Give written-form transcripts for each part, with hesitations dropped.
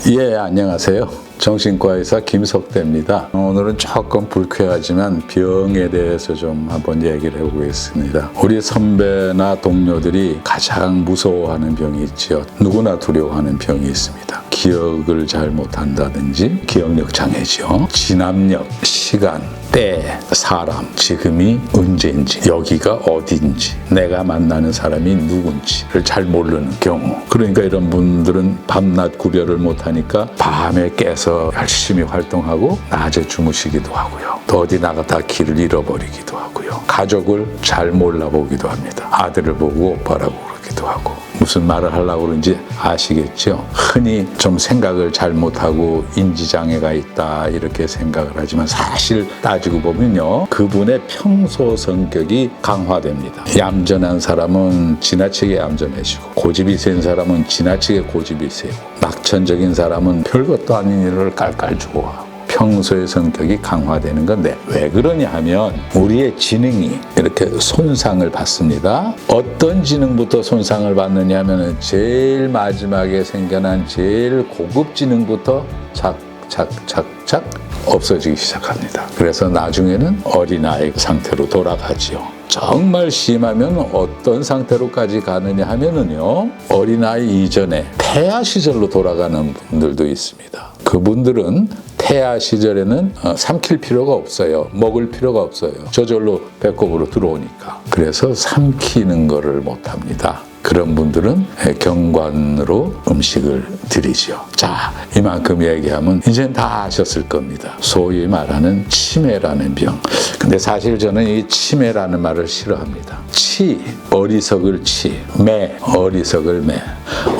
예, 안녕하세요. 정신과 의사 김석대입니다. 오늘은 조금 불쾌하지만 병에 대해서 좀 한번 얘기를 해보겠습니다. 우리 선배나 동료들이 가장 무서워하는 병이 있지요. 누구나 두려워하는 병이 있습니다. 기억을 잘 못한다든지 기억력 장애죠. 진압력, 시간, 때, 사람, 지금이 언제인지, 여기가 어딘지, 내가 만나는 사람이 누군지를 잘 모르는 경우. 그러니까 이런 분들은 밤낮 구별을 못하니까 밤에 깨서 열심히 활동하고 낮에 주무시기도 하고요. 또 어디 나가다 길을 잃어버리기도 하고요. 가족을 잘 몰라보기도 합니다. 아들을 보고 오빠라고 그러기도 하고. 무슨 말을 하려고 그러는지 아시겠죠? 흔히 좀 생각을 잘 못하고 인지장애가 있다 이렇게 생각을 하지만 사실 따지고 보면요, 그분의 평소 성격이 강화됩니다. 얌전한 사람은 지나치게 얌전해지고, 고집이 센 사람은 지나치게 고집이 세고, 낙천적인 사람은 별것도 아닌 일을 깔깔 좋아하고, 평소의 성격이 강화되는 건데 왜 그러냐 하면 우리의 지능이 이렇게 손상을 받습니다. 어떤 지능부터 손상을 받느냐 하면 제일 마지막에 생겨난 제일 고급 지능부터 착착착착 없어지기 시작합니다. 그래서 나중에는 어린아이 상태로 돌아가지요. 정말 심하면 어떤 상태로까지 가느냐 하면은요, 어린아이 이전에 태아 시절로 돌아가는 분들도 있습니다. 그분들은 태아 시절에는 삼킬 필요가 없어요. 먹을 필요가 없어요. 저절로 배꼽으로 들어오니까. 그래서 삼키는 거를 못합니다. 그런 분들은 경관으로 음식을 드리죠. 자, 이만큼 얘기하면 이젠 다 아셨을 겁니다. 소위 말하는 치매라는 병. 근데 사실 저는 이 치매라는 말을 싫어합니다. 치, 어리석을 치, 매, 어리석을 매.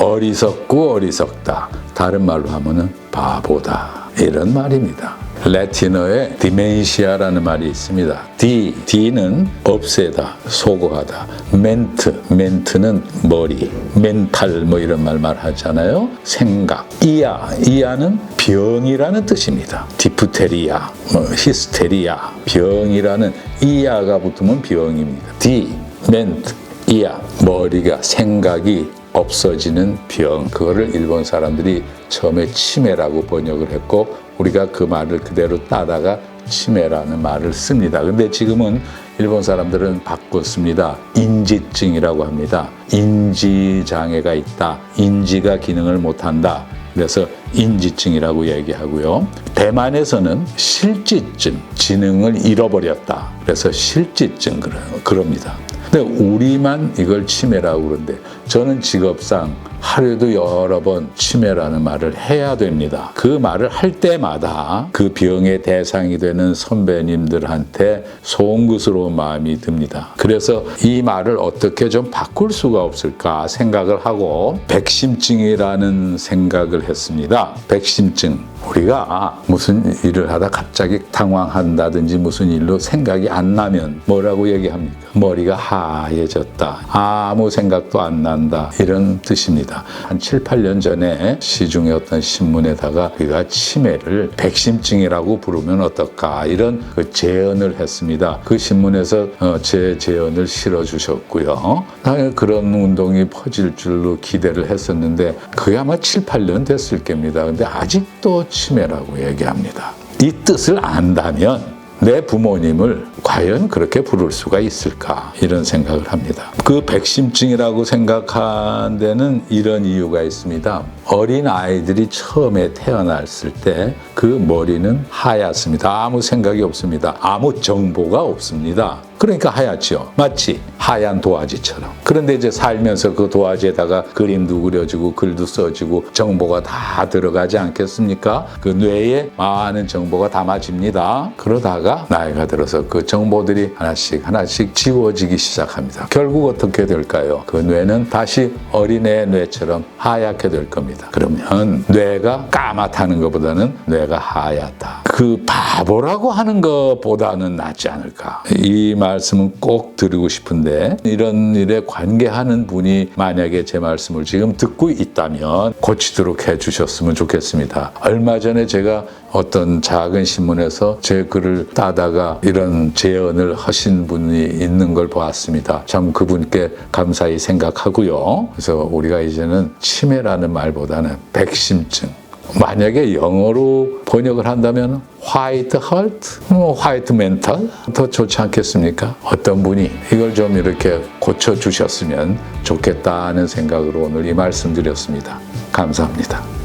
어리석고 어리석다. 다른 말로 하면은 바보다. 이런 말입니다. 라틴어에 디멘시아라는 말이 있습니다. D는 없애다, 소거하다. 멘트는 머리, 멘탈 뭐 이런 말 말하잖아요. 생각. 이아는 병이라는 뜻입니다. 디프테리아, 히스테리아, 병이라는 이아가 붙으면 병입니다. 이아, 머리가, 생각이 없어지는 병. 그거를 일본 사람들이 처음에 치매라고 번역을 했고 우리가 그 말을 그대로 따다가 치매라는 말을 씁니다. 근데 지금은 일본 사람들은 바꿨습니다. 인지증이라고 합니다. 인지장애가 있다. 인지가 기능을 못한다. 그래서 인지증이라고 얘기하고요. 대만에서는 실지증, 지능을 잃어버렸다. 그래서 실지증 그럽니다. 근데 우리만 이걸 치매라고 그러는데 저는 직업상 하루에도 여러 번 치매라는 말을 해야 됩니다. 그 말을 할 때마다 그 병의 대상이 되는 선배님들한테 송구스러운 마음이 듭니다. 그래서 이 말을 어떻게 좀 바꿀 수가 없을까 생각을 하고 백심증이라는 생각을 했습니다. 백심증. 우리가 무슨 일을 하다 갑자기 당황한다든지 무슨 일로 생각이 안 나면 뭐라고 얘기합니까? 머리가 하얘졌다. 아무 생각도 안 난다. 이런 뜻입니다. 한 7, 8년 전에 시중의 어떤 신문에다가 우리가 치매를 백심증이라고 부르면 어떨까 이런 그 제언을 했습니다. 그 신문에서 제 제언을 실어주셨고요. 당연히 그런 운동이 퍼질 줄로 기대를 했었는데 그게 아마 7, 8년 됐을 겁니다. 근데 아직도 치매라고 얘기합니다. 이 뜻을 안다면 내 부모님을 과연 그렇게 부를 수가 있을까 이런 생각을 합니다. 그 백심증이라고 생각한 데는 이런 이유가 있습니다. 어린 아이들이 처음에 태어났을 때 그 머리는 하얗습니다. 아무 생각이 없습니다. 아무 정보가 없습니다. 그러니까 하얗죠. 마치 하얀 도화지처럼. 그런데 이제 살면서 그 도화지에다가 그림도 그려지고 글도 써지고 정보가 다 들어가지 않겠습니까? 그 뇌에 많은 정보가 담아집니다. 그러다가 나이가 들어서 그 정보들이 하나씩 지워지기 시작합니다. 결국 어떻게 될까요? 그 뇌는 다시 어린애 뇌처럼 하얗게 될 겁니다. 그러면 뇌가 까맣다는 것보다는 뇌가 하얗다. 그 바보라고 하는 것보다는 낫지 않을까. 이 말씀은 꼭 드리고 싶은데 이런 일에 관계하는 분이 만약에 제 말씀을 지금 듣고 있다면 고치도록 해주셨으면 좋겠습니다. 얼마 전에 제가 어떤 작은 신문에서 제 글을 따다가 이런 제언을 하신 분이 있는 걸 보았습니다. 참 그분께 감사히 생각하고요. 그래서 우리가 이제는 치매라는 말보다는 백심증, 만약에 영어로 번역을 한다면 화이트 헐트, 화이트 멘탈 더 좋지 않겠습니까? 어떤 분이 이걸 좀 이렇게 고쳐주셨으면 좋겠다는 생각으로 오늘 이 말씀 드렸습니다. 감사합니다.